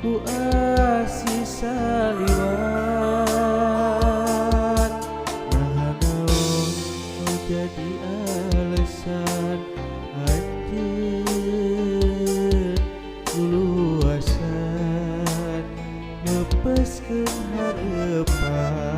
ku asih saliwat. Nah naon nu jadi alasan anjeun luasan ngepeskeun hareupan.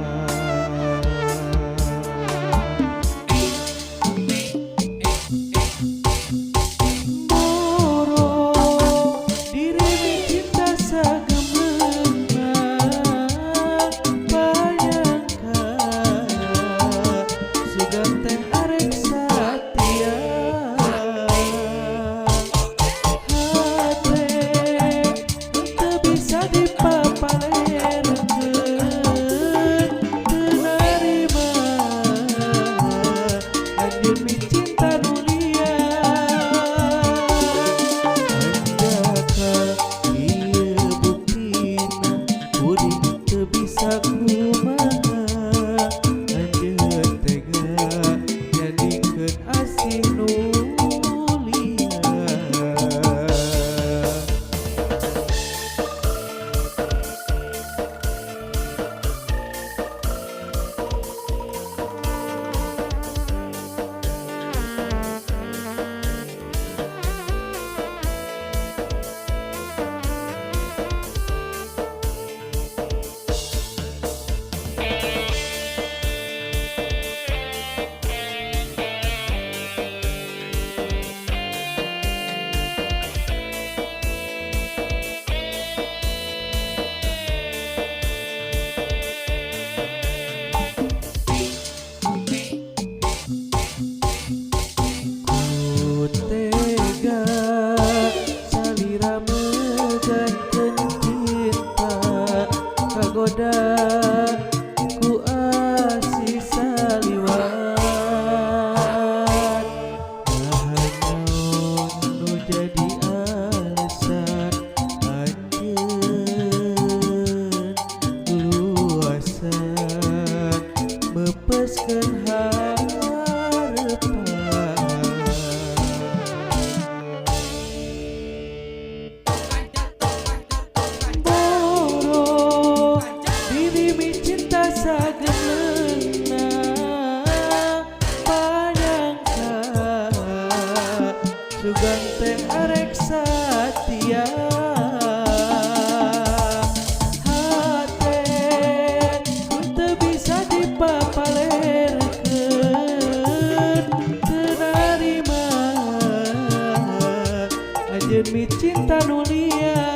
Ku asih saliwat. Nah naon nu jadi alasan anjeun luasan mepeskeun hareupan. Sugan teh arek satia hate teu bisa dipapalerkeun teu narima anjeun cinta nu liar.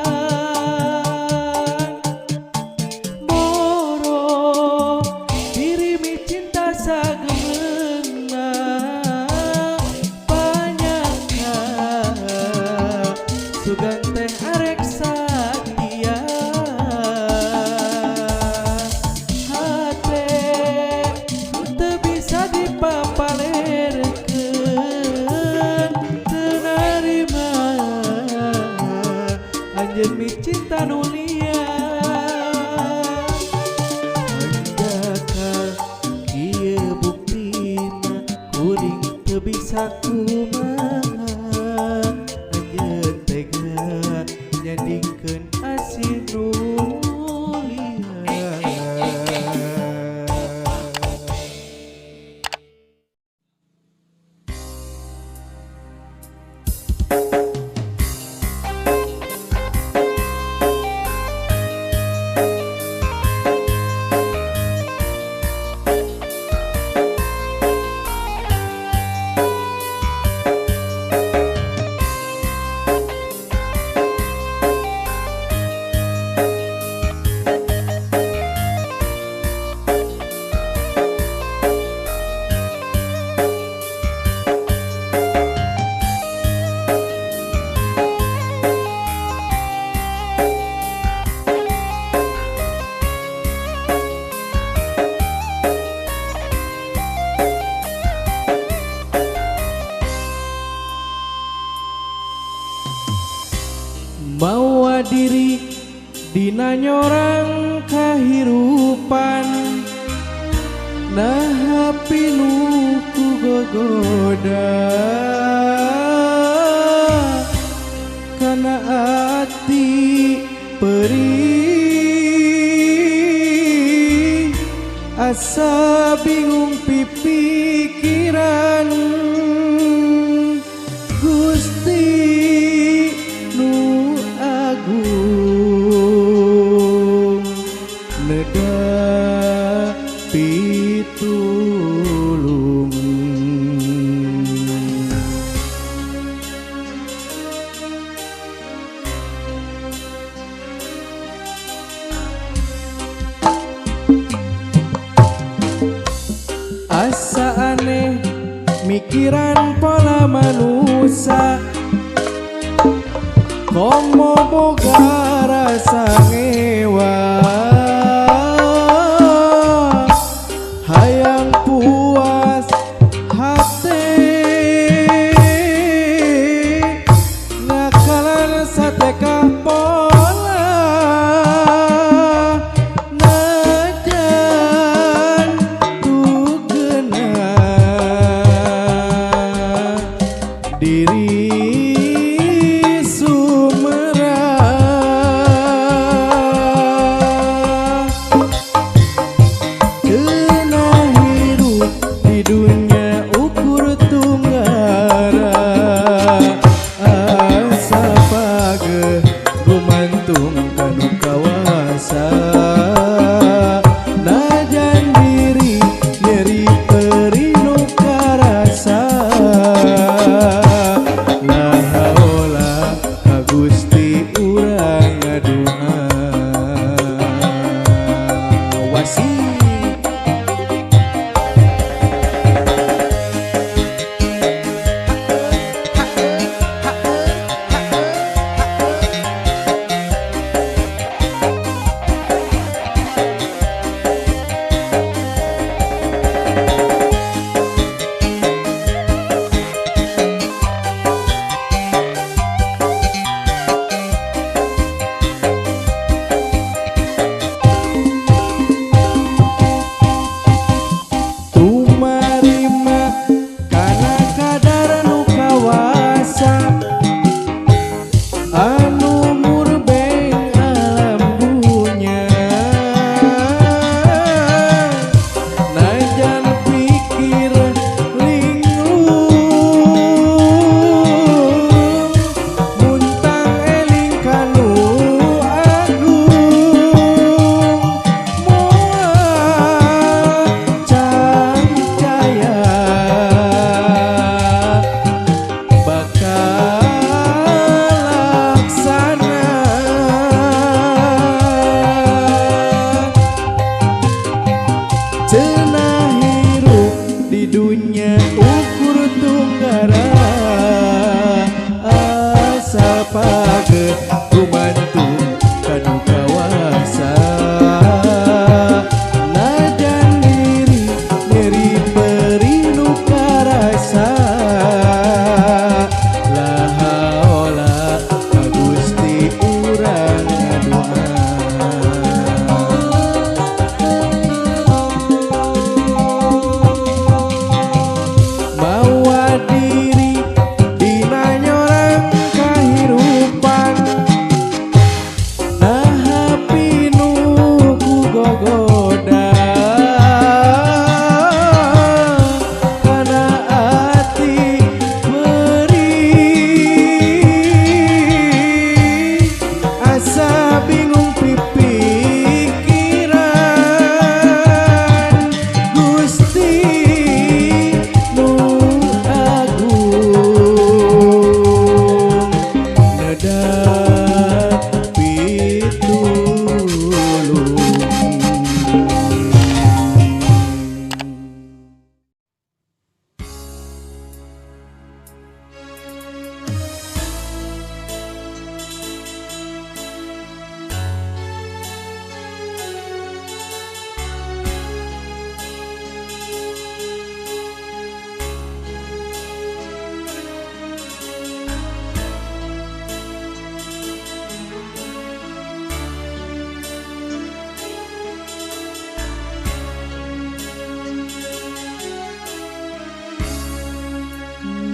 Moro diri mi cinta sageuna sugan teh arek satia hate teu bisa dipapalerkeun teu narima anjeun mi cinta nu liar. Anjakal ieu buktina kuring teu bisa kumaha nyandingkeun asih nu liar. Mawa diri dina nyorang kahirupan, nah pilu ku gogoda kana ati perih asa bingung pipikiran Gusti nu agung neda pitulung asa aneh mikiran pola manusia komo boga rasa ngewa hayang puas hati ngakalan sateka pola najan tugena diri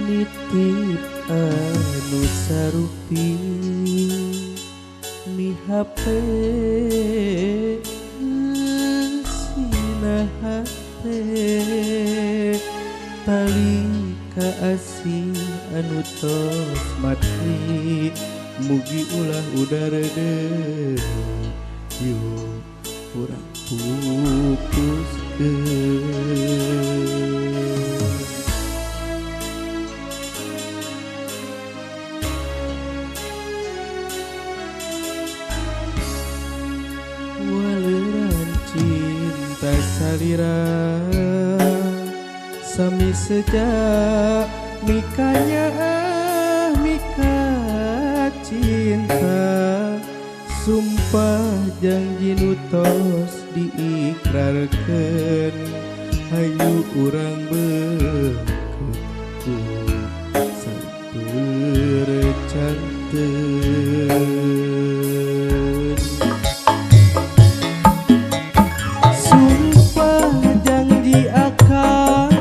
nitip anu sarupi HP sina hate tali kaasih anu tos mati mugi ulah udara deh yuk kurang pupuskeun. Waleran cinta salira sami sejak mikanya mika cinta sumpah janji nu tos diikrarkeun hayu urang beukeuku sampeur canteun. Sumpah janji akang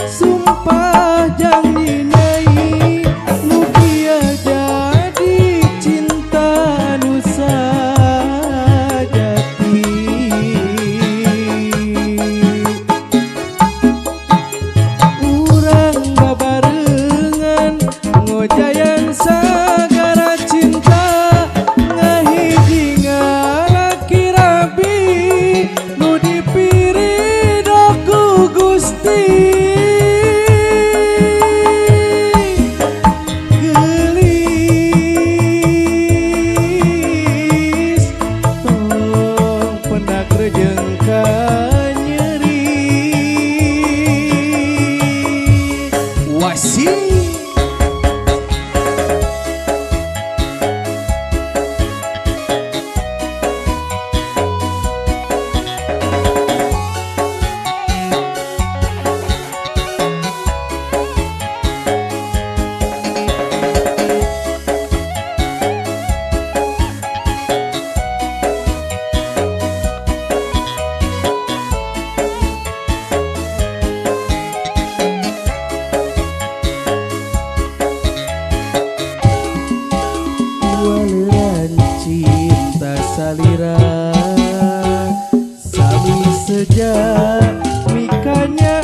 sumpah janji nyai mugia jadi cinta nu sajati urang babarengan ngojayan sagara cinta ngahiji ngalaki rabi nu dipiridoku Gusti gelis tong pendak rejeng ka nyeri wasi. Waleran cinta salira sami sejak mikanya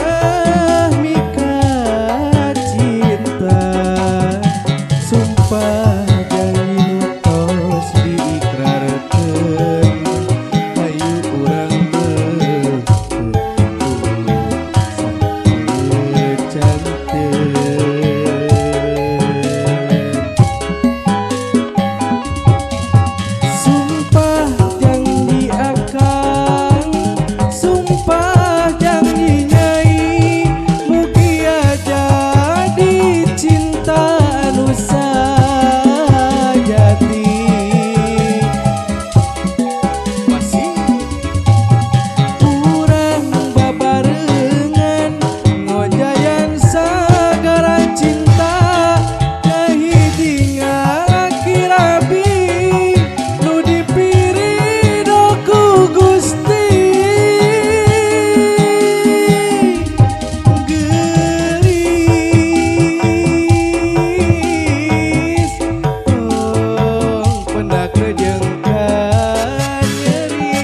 mika cinta sumpah janji nu tos diikrarkeun hayu urang beukeuku sampeur canteun. Sumpah janji akang sumpah janji nyai mugia jadi cinta nu sajati masih urang babarengan ngojayan sagara cinta ngahiji ngalaki rabi nu dipiridoku Gusti gelis tong pendak rejeng ka nyeri.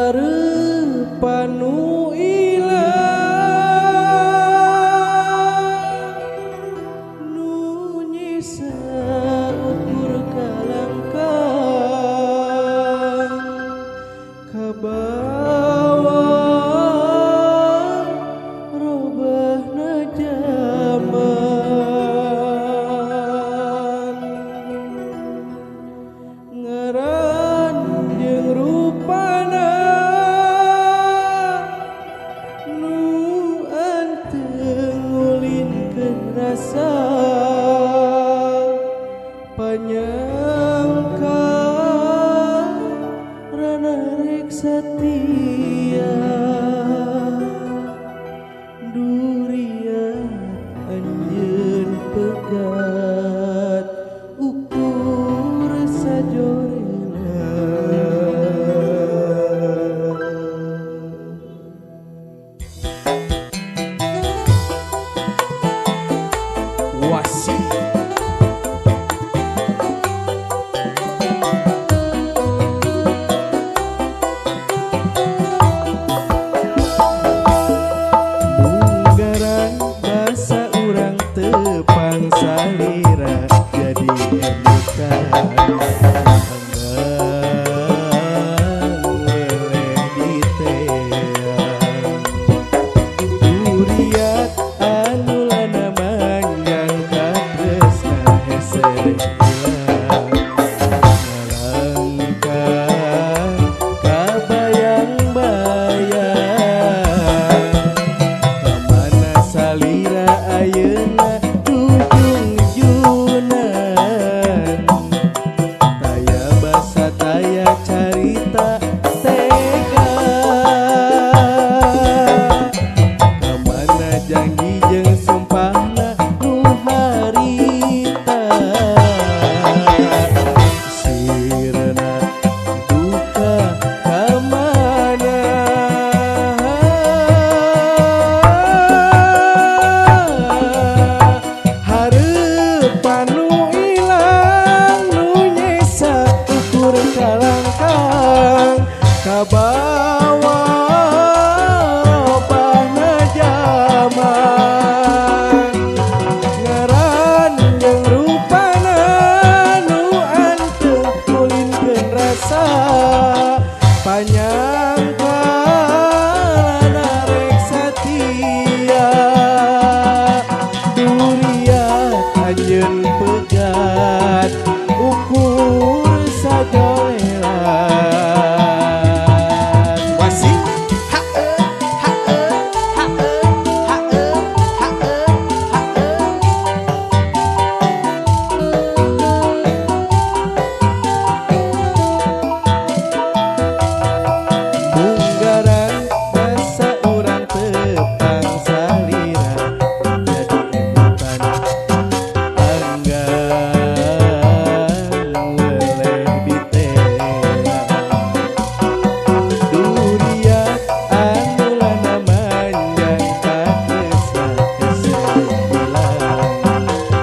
Hareupan nu ilang nu nyisa ukur kalangkang kabawah robahna zaman ngaran jeung rupana nu anteng ngulingkeun rasa panyangka rana rek satia durian anjeun pegat ukur sajorena warobahna jaman ngaran jeung rupana nu anteng ngulingkeun rasa panyangkalana rek satia duriat anjeun pegat ukur sajoleran Wasih hae hae hae hae hae Bunggaran rasa urang tepang salira jadi ebutan anggan leleh diteang duriat anulana manjang kakesa-kesa hilang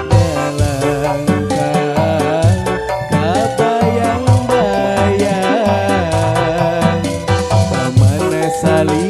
ngalangkah kabayang-bayang pamana salira